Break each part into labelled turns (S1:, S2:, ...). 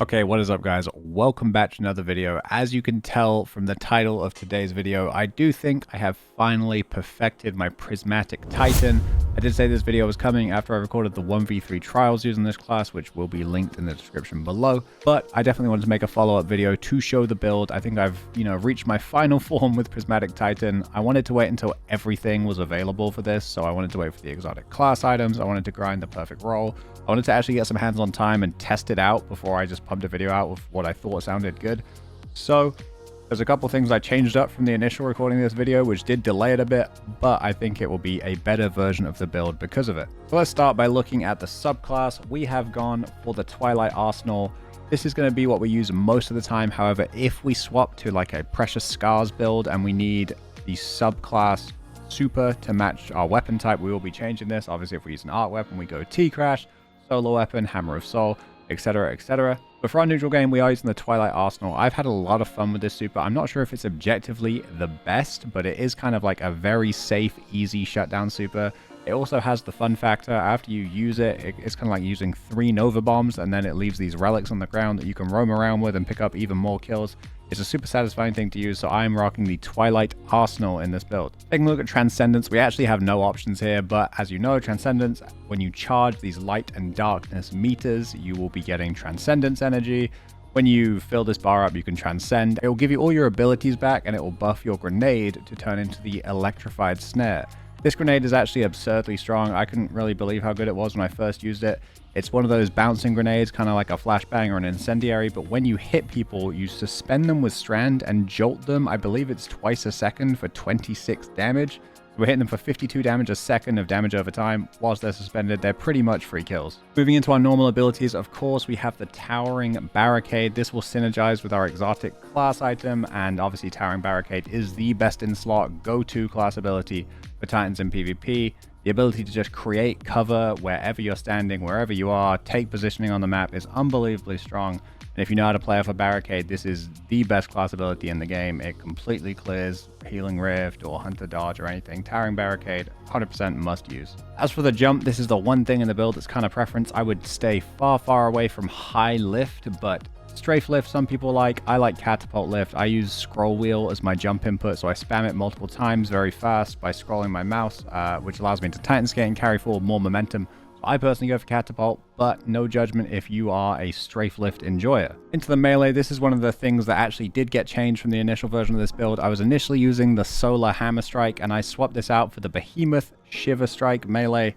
S1: Okay, what is up guys? Welcome back to another video. As you can tell from the title of today's video, I do think I have finally perfected my Prismatic Titan. I did say this video was coming after I recorded the 1v3 trials using this class, which will be linked in the description below. But I definitely wanted to make a follow-up video to show the build. I think I've, reached my final form with Prismatic Titan. I wanted to wait until everything was available for this, so I wanted to wait for the exotic class items. I wanted to grind the perfect role. I wanted to actually get some hands-on time and test it out before I just pumped a video out with what I thought sounded good. So there's a couple things I changed up from the initial recording of this video, which did delay it a bit, but I think it will be a better version of the build because of it. So let's start by looking at the subclass. We have gone for the Twilight Arsenal. This is going to be what we use most of the time. However, if we swap to like a Precious Scars build and we need the subclass super to match our weapon type, we will be changing this. Obviously, if we use an art weapon, we go T-Crash, Solo Weapon, Hammer of Soul, etc, etc. But for our neutral game, we are using the Twilight Arsenal. I've had a lot of fun with this super. I'm not sure if it's objectively the best, but it is kind of like a very safe, easy shutdown super. It also has the fun factor. After you use it, it's kind of like using 3 Nova Bombs, and then it leaves these relics on the ground that you can roam around with and pick up even more kills. It's a super satisfying thing to use, so I am rocking the Twilight Arsenal in this build. Taking a look at Transcendence, we actually have no options here, but as you know, Transcendence, when you charge these light and darkness meters, you will be getting Transcendence energy. When you fill this bar up, you can transcend. It will give you all your abilities back, and it will buff your grenade to turn into the Electrified Snare. This grenade is actually absurdly strong. I couldn't really believe how good it was when I first used it. It's one of those bouncing grenades, kind of like a flashbang or an incendiary, but when you hit people, you suspend them with strand and jolt them. I believe it's twice a second for 26 damage. We're hitting them for 52 damage a second of damage over time. Whilst they're suspended, they're pretty much free kills. Moving into our normal abilities, of course, we have the Towering Barricade. This will synergize with our exotic class item, and obviously Towering Barricade is the best in slot go-to class ability for Titans in PvP. The ability to just create cover wherever you're standing, wherever you are, take positioning on the map is unbelievably strong. And if you know how to play off a barricade, this is the best class ability in the game. It completely clears Healing Rift or Hunter Dodge or anything. Towering Barricade, 100% must use. As for the jump, this is the one thing in the build that's kind of preference. I would stay far, far away from high lift, but strafe lift some people like. I like catapult lift. I use scroll wheel as my jump input, so I spam it multiple times very fast by scrolling my mouse, which allows me to Titan skate and carry forward more momentum. So I personally go for catapult, but no judgment if you are a strafe lift enjoyer. Into the melee, this is one of the things that actually did get changed from the initial version of this build. I was initially using the Solar Hammer Strike, and I swapped this out for the Behemoth Shiver Strike melee.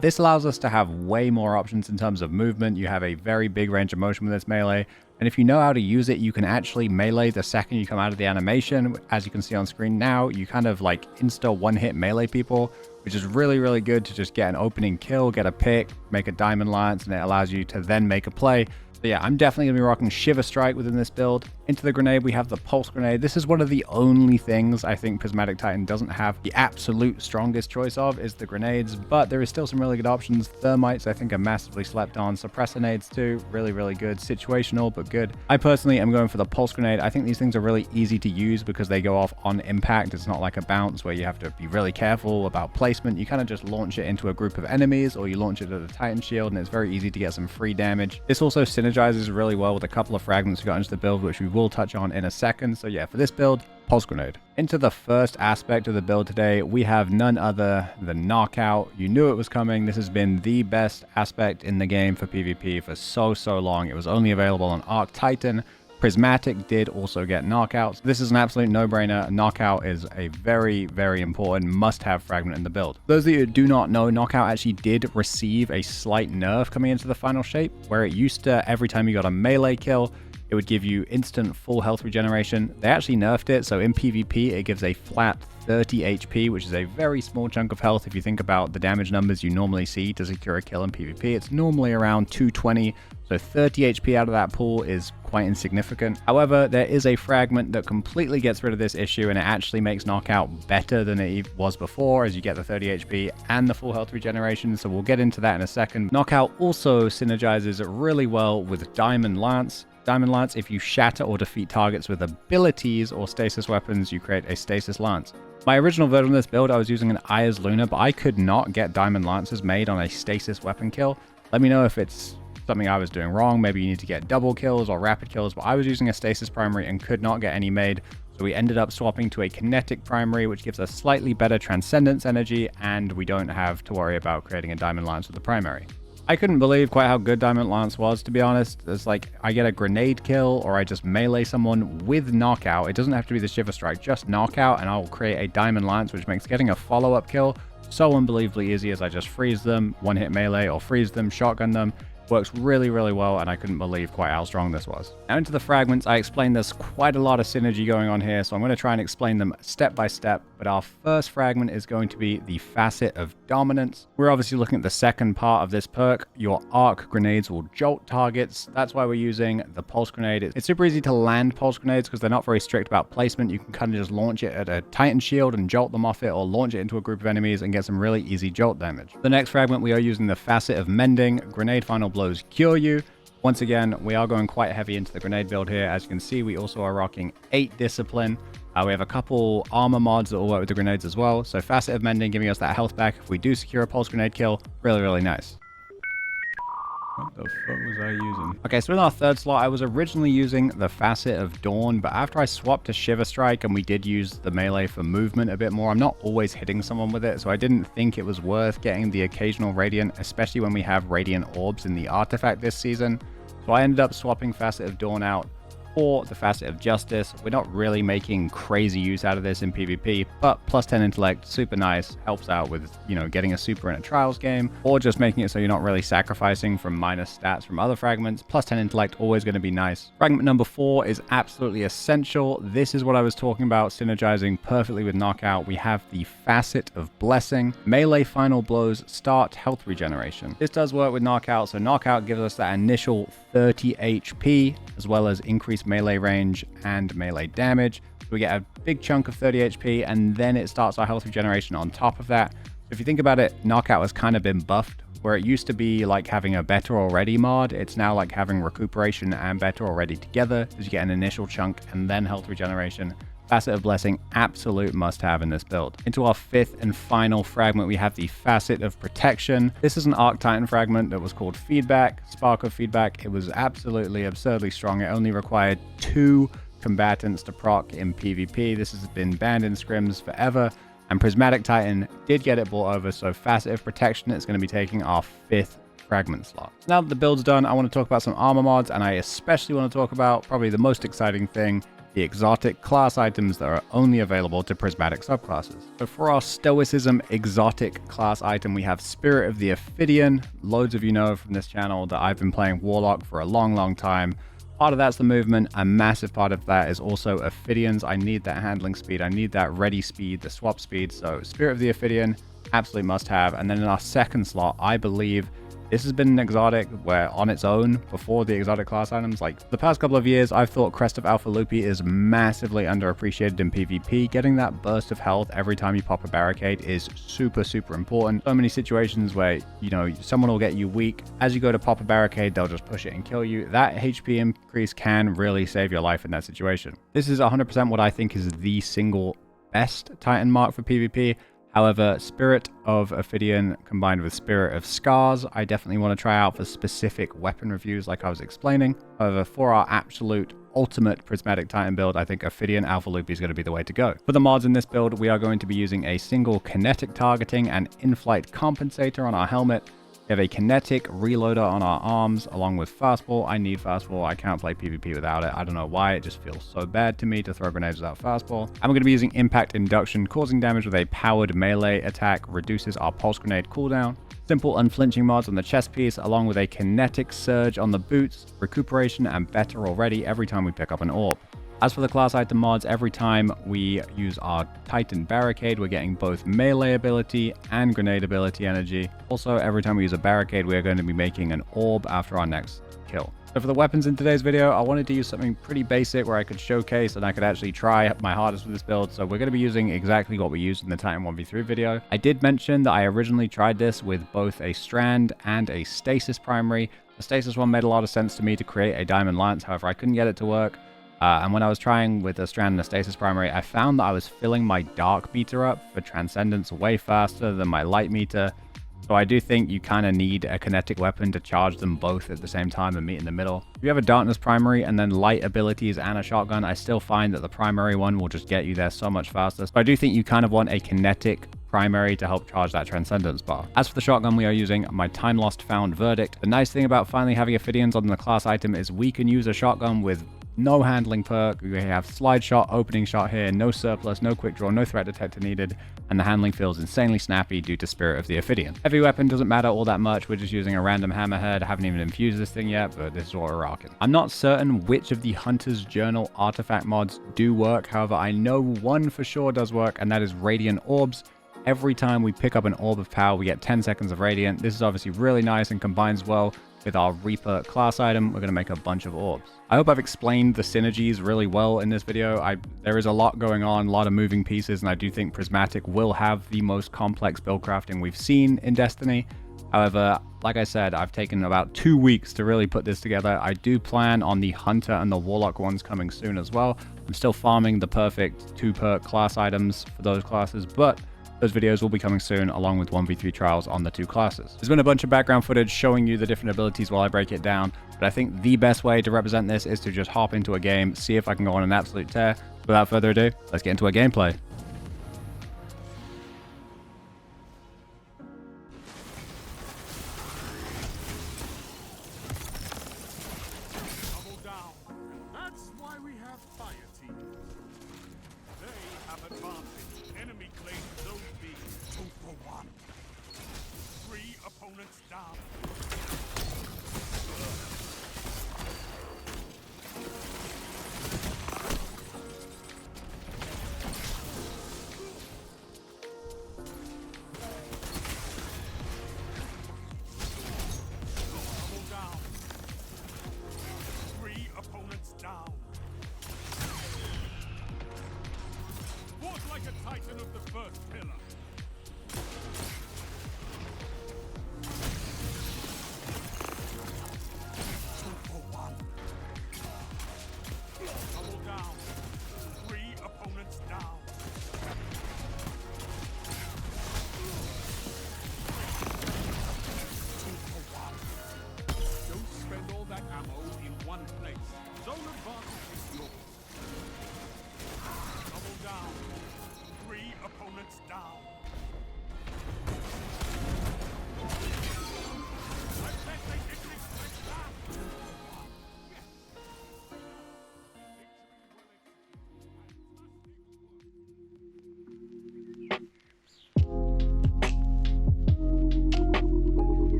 S1: This allows us to have way more options in terms of movement. You have a very big range of motion with this melee. And if you know how to use it, you can actually melee the second you come out of the animation. As you can see on screen now, you kind of like insta one-hit melee people, which is really, really good to just get an opening kill, get a pick, make a Diamond Lance, and it allows you to then make a play. So yeah, I'm definitely going to be rocking Shiver Strike within this build. Into the grenade, we have the Pulse Grenade. This is one of the only things I think Prismatic Titan doesn't have the absolute strongest choice of is the grenades, but there is still some really good options. Thermites, I think, are massively slept on. Suppressor nades too, really, really good. Situational, but good. I personally am going for the Pulse Grenade. I think these things are really easy to use because they go off on impact. It's not like a bounce where you have to be really careful about placement. You kind of just launch it into a group of enemies, or you launch it at a Titan shield, and it's very easy to get some free damage. This also synergizes really well with a couple of fragments we got into the build, which we will touch on in a second. So yeah, for this build, Pulse Grenade. Into the first aspect of the build today, we have none other than Knockout. You knew it was coming. This has been the best aspect in the game for PvP for so long. It was only available on Arc Titan. Prismatic did also get Knockouts. This is an absolute no-brainer. Knockout is a very, very important must-have fragment in the build. Those of you who do not know, Knockout actually did receive a slight nerf coming into the final shape, where it used to, every time you got a melee kill, it would give you instant full health regeneration. They actually nerfed it, so in PvP, it gives a flat 30 HP, which is a very small chunk of health if you think about the damage numbers you normally see to secure a kill in PvP. It's normally around 220, so 30 HP out of that pool is quite insignificant. However, there is a fragment that completely gets rid of this issue, and it actually makes Knockout better than it was before, as you get the 30 HP and the full health regeneration, so we'll get into that in a second. Knockout also synergizes really well with Diamond Lance. Diamond Lance, if you shatter or defeat targets with abilities or stasis weapons, you create a stasis lance. My original version of this build, I was using an Ayers Luna, but I could not get Diamond Lances made on a stasis weapon kill. Let me know if it's something I was doing wrong. Maybe you need to get double kills or rapid kills, but I was using a stasis primary and could not get any made. So we ended up swapping to a kinetic primary, which gives us slightly better transcendence energy, and we don't have to worry about creating a diamond lance with the primary. I couldn't believe quite how good Diamond Lance was, to be honest. It's like I get a grenade kill or I just melee someone with knockout. It doesn't have to be the Shiver Strike, just knockout, and I'll create a Diamond Lance, which makes getting a follow-up kill so unbelievably easy as I just freeze them, one-hit melee, or freeze them, shotgun them. Works really, really well, and I couldn't believe quite how strong this was. Now into the fragments, I explained there's quite a lot of synergy going on here, so I'm going to try and explain them step by step, but our first fragment is going to be the Facet of Dominance. We're obviously looking at the second part of this perk. Your arc grenades will jolt targets. That's why we're using the pulse grenade. It's super easy to land pulse grenades because they're not very strict about placement. You can kind of just launch it at a Titan shield and jolt them off it, or launch it into a group of enemies and get some really easy jolt damage. The next fragment, we are using the Facet of Mending. Grenade final blows cure you. Once again, we are going quite heavy into the grenade build here. As you can see, we also are rocking 8 discipline. We have a couple armor mods that will work with the grenades as well. So Facet of Mending giving us that health back if we do secure a pulse grenade kill. Really, really nice. What the fuck was I using? Okay, so in our third slot, I was originally using the Facet of Dawn, but after I swapped to Shiver Strike and we did use the melee for movement a bit more, I'm not always hitting someone with it, so I didn't think it was worth getting the occasional Radiant, especially when we have Radiant Orbs in the artifact this season. So I ended up swapping Facet of Dawn out for the Facet of Justice. We're not really making crazy use out of this in PvP, but plus 10 intellect, super nice, helps out with, you know, getting a super in a trials game, or just making it so you're not really sacrificing from minus stats from other fragments. Plus 10 intellect, always going to be nice. Fragment number 4 is absolutely essential. This is what I was talking about, synergizing perfectly with knockout. We have the Facet of Blessing. Melee final blows start health regeneration. This does work with knockout, so knockout gives us that initial 30 HP, as well as increased melee range and melee damage. So we get a big chunk of 30 HP, and then it starts our health regeneration on top of that. So if you think about it, knockout has kind of been buffed, where it used to be like having a better already mod. It's now like having recuperation and better already together, as you get an initial chunk and then health regeneration. Facet of Blessing, absolute must-have in this build. Into our fifth and final fragment, we have the Facet of Protection. This is an Arc Titan fragment that was called Feedback, Spark of Feedback. It was absolutely absurdly strong. It only required 2 combatants to proc in PvP. This has been banned in scrims forever, and Prismatic Titan did get it brought over, so Facet of Protection is going to be taking our 5th fragment slot. Now that the build's done, I want to talk about some armor mods, and I especially want to talk about probably the most exciting thing, the exotic class items that are only available to prismatic subclasses. So for our Stoicism exotic class item, we have Spirit of the Ophidian. Loads of you know from this channel that I've been playing Warlock for a long time. Part of that's the movement. A massive part of that is also Ophidians. I need that handling speed. I need that ready speed, the swap speed. So Spirit of the Ophidian, absolute must have. And then in our second slot, I believe this has been an exotic where on its own before the exotic class items. Like the past couple of years, I've thought Crest of Alpha Lupi is massively underappreciated in PvP. Getting that burst of health every time you pop a barricade is super important. So many situations where, you know, someone will get you weak. As you go to pop a barricade, they'll just push it and kill you. That HP increase can really save your life in that situation. This is 100% what I think is the single best Titan mark for PvP. However, Spirit of Ophidian combined with Spirit of Scars, I definitely want to try out for specific weapon reviews like I was explaining. However, for our absolute ultimate Prismatic Titan build, I think Ophidian Alpha Lupi is going to be the way to go. For the mods in this build, we are going to be using a single kinetic targeting and in-flight compensator on our helmet. We have a kinetic reloader on our arms, along with fastball. I need fastball. I can't play PvP without it. I don't know why. It just feels so bad to me to throw grenades without fastball. And we're going to be using impact induction, causing damage with a powered melee attack, reduces our pulse grenade cooldown. Simple unflinching mods on the chest piece, along with a kinetic surge on the boots, recuperation, and better already every time we pick up an orb. As for the class item mods, every time we use our Titan Barricade, we're getting both melee ability and grenade ability energy. Also, every time we use a barricade, we are going to be making an orb after our next kill. So for the weapons in today's video, I wanted to use something pretty basic where I could showcase and I could actually try my hardest with this build. So we're going to be using exactly what we used in the Titan 1v3 video. I did mention that I originally tried this with both a Strand and a Stasis primary. The Stasis one made a lot of sense to me to create a Diamond Lance, however, I couldn't get it to work. And when I was trying with the Strand and the Stasis primary, I found that I was filling my Dark meter up for Transcendence way faster than my Light meter. So I do think you kind of need a kinetic weapon to charge them both at the same time and meet in the middle. If you have a darkness primary and then light abilities and a shotgun, I still find that the primary one will just get you there so much faster. So I do think you kind of want a kinetic primary to help charge that transcendence bar. As for the shotgun, we are using my time lost found verdict. The nice thing about finally having Ophidians on the class item is we can use a shotgun with no handling perk. We have slide shot, opening shot here, no surplus, no quick draw, no threat detector needed, and the handling feels insanely snappy due to Spirit of the Ophidian. Heavy weapon doesn't matter all that much. We're just using a random hammerhead. I haven't even infused this thing yet, but this is what we're rocking. I'm not certain which of the Hunter's Journal artifact mods do work. However, I know one for sure does work, and that is Radiant Orbs. Every time we pick up an Orb of Power, we get 10 seconds of Radiant. This is obviously really nice and combines well with our Reaper class item. We're going to make a bunch of orbs. I hope I've explained the synergies really well in this video. There is a lot going on, a lot of moving pieces, and I do think Prismatic will have the most complex build crafting we've seen in Destiny. However, like I said, I've taken about 2 weeks to really put this together. I do plan on the Hunter and the Warlock ones coming soon as well. I'm still farming the perfect 2-perk class items for those classes, but those videos will be coming soon, along with 1v3 trials on the 2 classes. There's been a bunch of background footage showing you the different abilities while I break it down, but I think the best way to represent this is to just hop into a game, see if I can go on an absolute tear. Without further ado, let's get into a gameplay.
S2: Double down. That's why we have fire teams. They have advantage. Enemy claims zone B. 2 for 1. 3 opponents down.